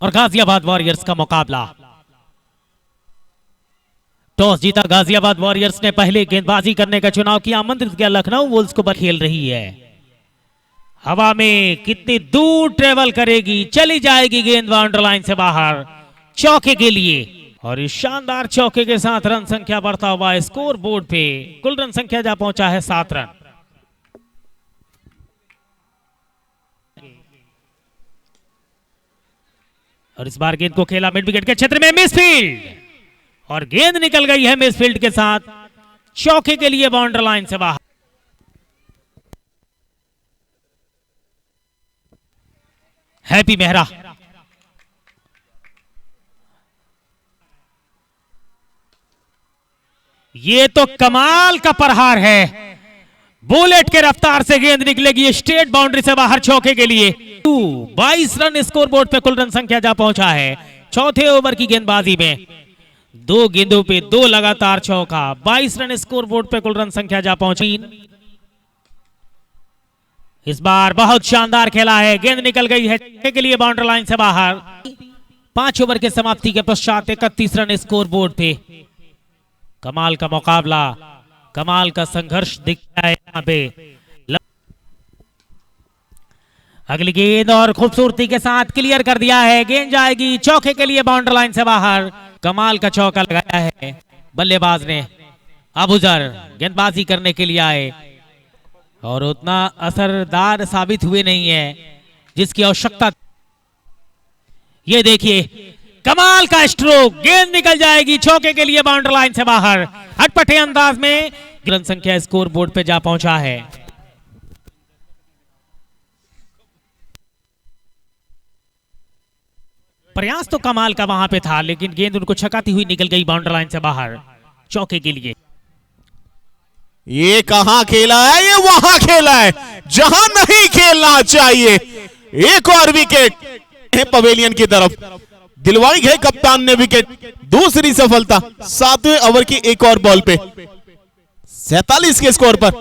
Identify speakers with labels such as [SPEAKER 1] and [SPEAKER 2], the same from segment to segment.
[SPEAKER 1] और गाजियाबाद वॉरियर्स का मुकाबला। टॉस जीता गाजियाबाद वॉरियर्स ने पहले गेंदबाजी करने का चुनाव किया, आमंत्रित किया लखनऊ वुल्स को, खेल रही है हवा में, कितनी दूर ट्रेवल करेगी, चली जाएगी गेंद बाउंड्री लाइन से बाहर चौके के लिए। और इस शानदार चौके के साथ रन संख्या बढ़ता हुआ स्कोर बोर्ड पे, कुल रन संख्या जा पहुंचा है 7 रन। और इस बार गेंद को खेला मिड विकेट के क्षेत्र में, मिसफील्ड, और गेंद निकल गई है मिसफील्ड के साथ चौके के लिए बाउंड्री लाइन से बाहर। हैप्पी मेहरा ये तो कमाल का प्रहार है, बुलेट के रफ्तार से गेंद निकलेगी स्टेट बाउंड्री से बाहर चौके के लिए। 22 रन स्कोर बोर्ड पे कुल रन संख्या जा पहुंचा है चौथे ओवर की गेंदबाजी में। 2 गेंदों पे 2 लगातार चौका, 22 रन स्कोर बोर्ड पे कुल रन संख्या जा पहुंची। इस बार बहुत शानदार खेला है, गेंद निकल गई है के लिए बाउंड्री लाइन से बाहर। 5 ओवर के समाप्ति के पश्चात 31 रन स्कोर बोर्ड पे। कमाल का मुकाबला, कमाल का संघर्ष दिख रहा है यहाँ पे। अगली गेंद और खूबसूरती के साथ क्लियर कर दिया है, गेंद जाएगी चौके के लिए बाउंड्री लाइन से बाहर। कमाल का चौका लगाया है बल्लेबाज ने। अबूजर गेंदबाजी करने के लिए आए और उतना असरदार साबित हुए नहीं है जिसकी आवश्यकता। ये देखिए कमाल का स्ट्रोक, गेंद निकल जाएगी चौके के लिए बाउंड्री लाइन से बाहर। अटपटे अंदाज में रन संख्या स्कोर बोर्ड पे जा पहुंचा है। प्रयास तो कमाल का वहां पे था, लेकिन गेंद उनको छकाती हुई निकल गई बाउंड्री लाइन से बाहर चौके के लिए।
[SPEAKER 2] ये कहां खेला है, ये वहां खेला है जहां नहीं खेलना चाहिए। एक और विकेट है पवेलियन की तरफ, दिलवाई है कप्तान ने विकेट। दूसरी सफलता 7वें ओवर की एक और बॉल पे 47 के स्कोर पर।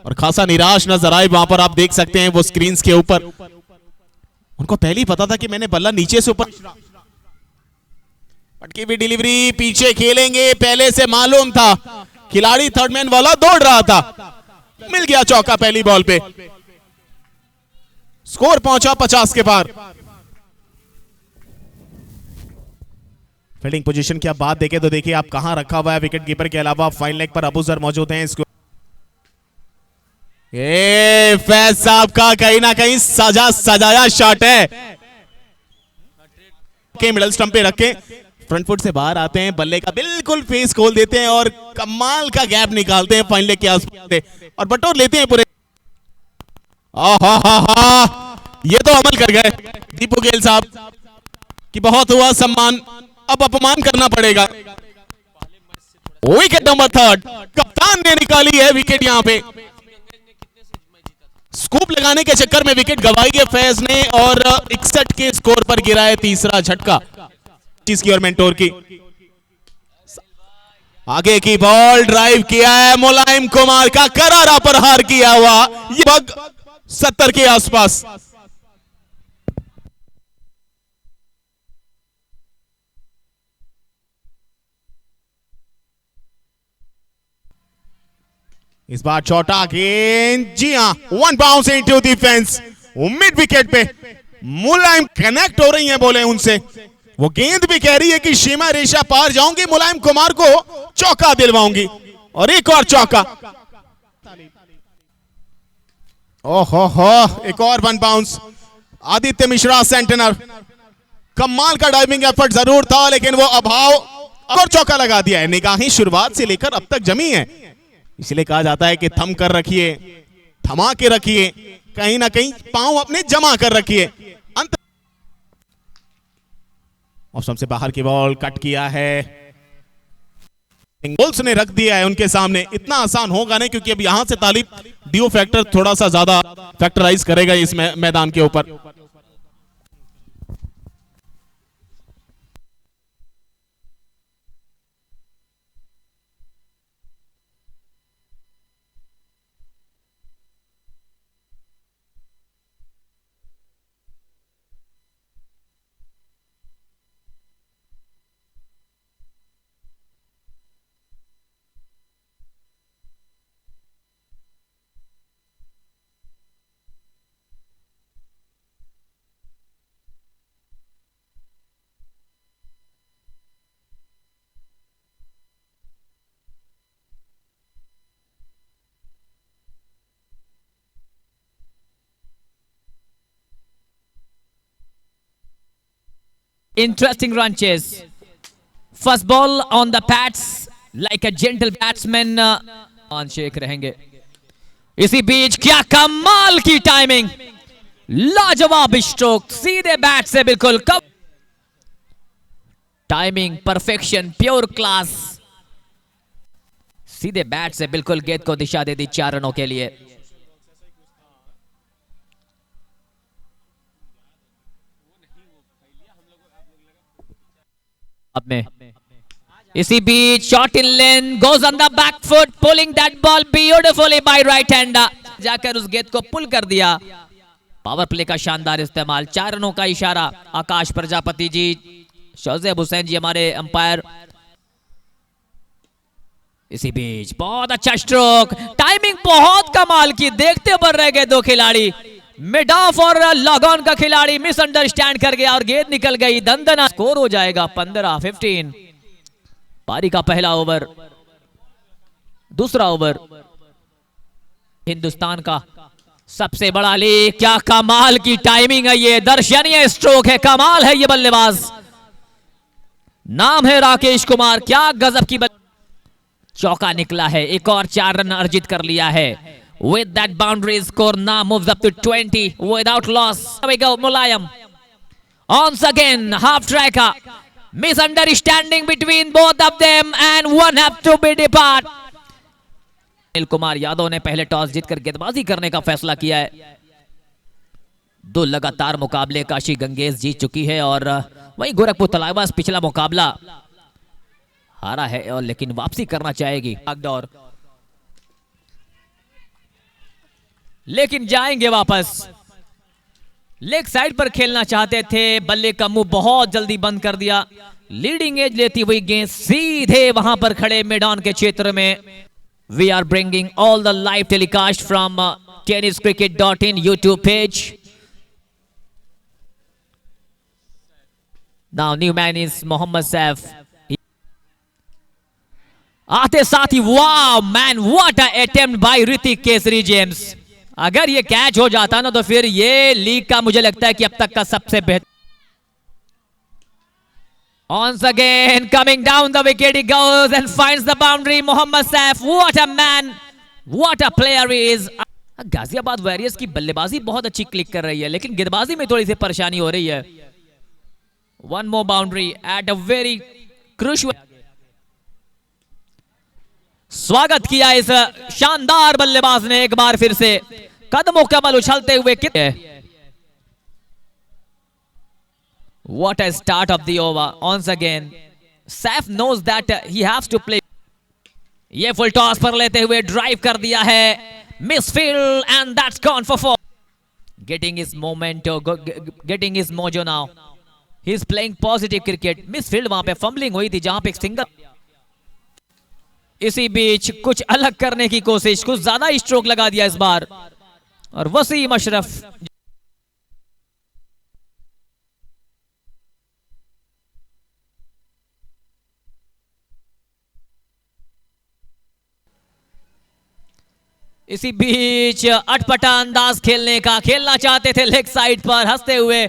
[SPEAKER 2] और खासा निराश नजर आए वहां पर, आप देख सकते हैं वो स्क्रीन के ऊपर। उनको पहले ही पता था कि मैंने बल्ला नीचे से ऊपर, पटकी भी डिलीवरी, पीछे खेलेंगे, पहले से मालूम था। खिलाड़ी थर्ड मैन वाला दौड़ रहा था, मिल गया चौका पहली बॉल पे। स्कोर पहुंचा 50 के पार। फील्डिंग पोजीशन की आप बात देखें तो देखिए आप कहां रखा हुआ है विकेट कीपर के अलावा फाइन लेग पर अबूजर मौजूद हैं। इसको फैज साहब का कहीं ना कहीं सजाया शॉट है के मिडल स्टंप पे रखे, फ्रंट फुट से बाहर आते हैं, बल्ले का बिल्कुल फेस खोल देते हैं और कमाल का गैप निकालते हैं फाइन लेग के आसपास और बटोर लेते हैं पूरे। ये तो अमल कर गए दीपू गेल साहब कि बहुत हुआ सम्मान, अब अपमान करना पड़ेगा। विकेट नंबर 3, कप्तान ने निकाली है विकेट। यहां पे स्कूप लगाने के चक्कर में विकेट गवाई है फैज ने और 61 के स्कोर पर गिरा है तीसरा झटका की और मेंटोर की। आगे की बॉल ड्राइव किया है मुलायम कुमार का, करारा प्रहार किया हुआ, ये बग 70 के आसपास। इस बार चौथा गेंद, जी हां, 1 bounce into the fence. Mid wicket पे मुलायम कनेक्ट हो रही हैं बोले उनसे। वो गेंद भी कह रही है कि सीमा रेशा पार जाऊंगी, मुलायम कुमार को चौका दिलवाऊंगी। और एक और चौका, ओहो, एक और 1 बाउंस। आदित्य मिश्रा सेंटेनर, कमाल का डाइविंग एफर्ट जरूर था लेकिन वो अभाव, और चौका लगा दिया है। निगाहें शुरुआत से लेकर अब तक जमी है, इसलिए कहा जाता है कि थम कर रखिए, थमा के रखिए, कहीं ना कहीं पांव अपने जमा कर रखिए। अंत ऑप्शन से बाहर की बॉल कट किया है, वुल्व्स ने रख दिया है उनके सामने। इतना आसान होगा नहीं क्योंकि अब यहां से तालिब डियो फैक्टर थोड़ा सा ज्यादा फैक्टराइज करेगा इस मैदान के ऊपर।
[SPEAKER 3] Interesting run chase. First ball on the pads like a gentle batsman. On shake रहेंगे. इसी बीच क्या कमाल की टाइमिंग, लाजवाब स्ट्रोक, सीधे बैट से बिल्कुल कब टाइमिंग, परफेक्शन, प्योर क्लास. सीधे बैट से बिल्कुल गेंद को दिशा दे दी 4 रनों के लिए. अब में इसी बीच shot in lane, goes on the back foot, pulling that ball beautifully by right hander. जाकर उस गेंद को पुल कर दिया. पावर प्ले का शानदार इस्तेमाल. 4 रनों का इशारा. आकाश प्रजापति जी, शोजेब हुसैन जी हमारे अंपायर. इसी बीच बहुत अच्छा स्ट्रोक, टाइमिंग बहुत कमाल की. देखते पर रह गए 2 खिलाड़ी. मिड ऑफ और लॉग ऑन का खिलाड़ी मिसअंडरस्टैंड कर गया और गेंद निकल गई. दंदना स्कोर हो जाएगा 15-15. पारी का पहला ओवर, दूसरा ओवर. हिंदुस्तान का सबसे बड़ा लीग. क्या कमाल की टाइमिंग है, ये दर्शनीय स्ट्रोक है, कमाल है ये बल्लेबाज. नाम है राकेश कुमार. क्या गजब की चौका निकला है. एक और 4 रन अर्जित कर लिया है. With that boundary score now moves up to 20 without loss. Here we go, Mulayam. Once again, half tracker. Misunderstanding between both of them and one have to be depart. Anil Kumar Yadav ने पहले टॉस जीतकर गेंदबाजी करने का फैसला किया है. 2 लगातार मुकाबले काशी गंगेश जीत चुकी है और वहीं गोरखपुर तलाईवास पिछला मुकाबला हारा है और लेकिन वापसी करना चाहेगी. भागदौड़, लेकिन जाएंगे वापस. लेग साइड पर खेलना चाहते थे, बल्ले का मुंह बहुत जल्दी बंद कर दिया. लीडिंग एज लेती हुई गेंद सीधे वहां पर खड़े मिड ऑन के क्षेत्र में. We are bringing all the live telecast from tenniscricket.in YouTube page. Now new man is Mohammad Saif. आते साथ ही वाह man, what a attempt bye Hrithik Kesari James. अगर ये कैच हो जाता ना तो फिर ये लीग का मुझे लगता है कि अब तक का सबसे बेहतर. Once again coming down the wicket he goes and finds the boundary. Mohammad Saif, what a man, what a player he is. Ghaziabad warriors की बल्लेबाजी बहुत अच्छी क्लिक कर रही है लेकिन गेंदबाजी में थोड़ी सी परेशानी हो रही है. One more boundary at a very crucial. स्वागत किया इस शानदार बल्लेबाज ने एक बार फिर से. कदमों कमल उछलते हुए कितने. What a start of the over. Once again Saif knows that he has to play. ये फुल टॉस पर लेते हुए ड्राइव कर दिया है. Misfield and that's gone for 4. Getting his momentum, getting his mojo now. He's playing positive cricket. Misfield वहां पे fumbling हुई थी जहां पे एक सिंगल. इसी बीच कुछ अलग करने की कोशिश, कुछ ज्यादा स्ट्रोक लगा दिया इस बार और वसीम अशरफ. इसी बीच अटपटा अंदाज खेलने का, खेलना चाहते थे लेग साइड पर हंसते हुए.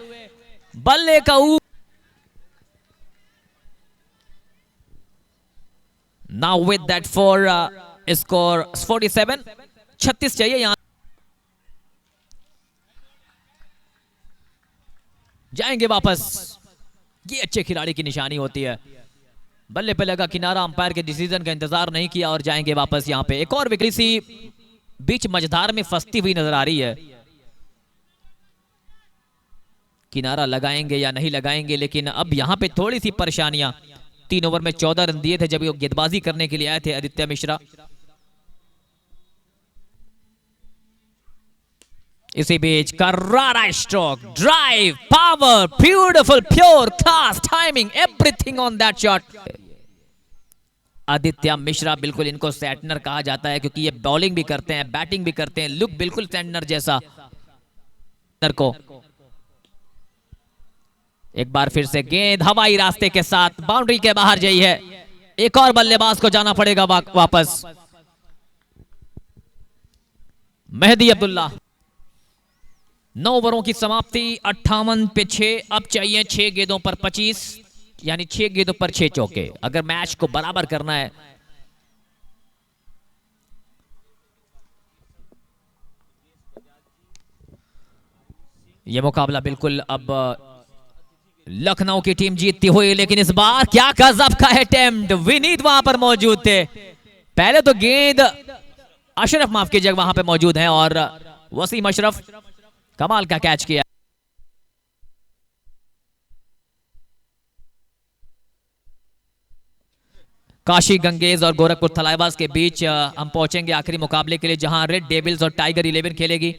[SPEAKER 3] बल्ले का Now with that for score 47, 36 चाहिए यहां. जाएंगे वापस. ये अच्छे खिलाड़ी की निशानी होती है. बल्ले पे लगा किनारा, अंपायर के डिसीजन का इंतजार नहीं किया और जाएंगे वापस. यहां पे एक और विकेट सी बीच मझधार में फंसती हुई नजर आ रही है. किनारा लगाएंगे या नहीं लगाएंगे, लेकिन अब यहां पे थोड़ी सी परेशानियां. 3 ओवर में 14 रन दिए थे जब वो गेंदबाजी करने के लिए आए थे आदित्य मिश्रा. इसी बीच करारा stroke, drive, power, beautiful, pure class, timing, everything on that shot. Aditya Mishra बिल्कुल इनको सेटनर कहा जाता है क्योंकि ये बॉलिंग भी करते हैं, बैटिंग भी करते हैं. लुक बिल्कुल सेटनर जैसा को. एक बार फिर से गेंद हवाई रास्ते के साथ बाउंड्री के बाहर गई है. एक और बल्लेबाज को जाना पड़ेगा वापस. मेहदी अब्दुल्ला. 9 ओवरों की समाप्ति 58 पे 6। अब चाहिए 6 गेंदों पर 25, यानी 6 गेंदों पर 6 चौके अगर मैच को बराबर करना है। यह मुकाबला बिल्कुल अब लखनऊ की टीम जीतती हुई, लेकिन इस बार क्या गजब का अटेम्प्ट, विनीत वहां पर मौजूद थे। पहले तो गेंद अशरफ, माफ कीजिएगा, वहां पे मौजूद हैं और वसीम अशरफ कमाल का कैच किया। काशी गंगेज और गोरखपुर थलाइवास के बीच हम पहुंचेंगे आखिरी मुकाबले के लिए, जहां रेड डेविल्स और टाइगर 11 खेलेगी।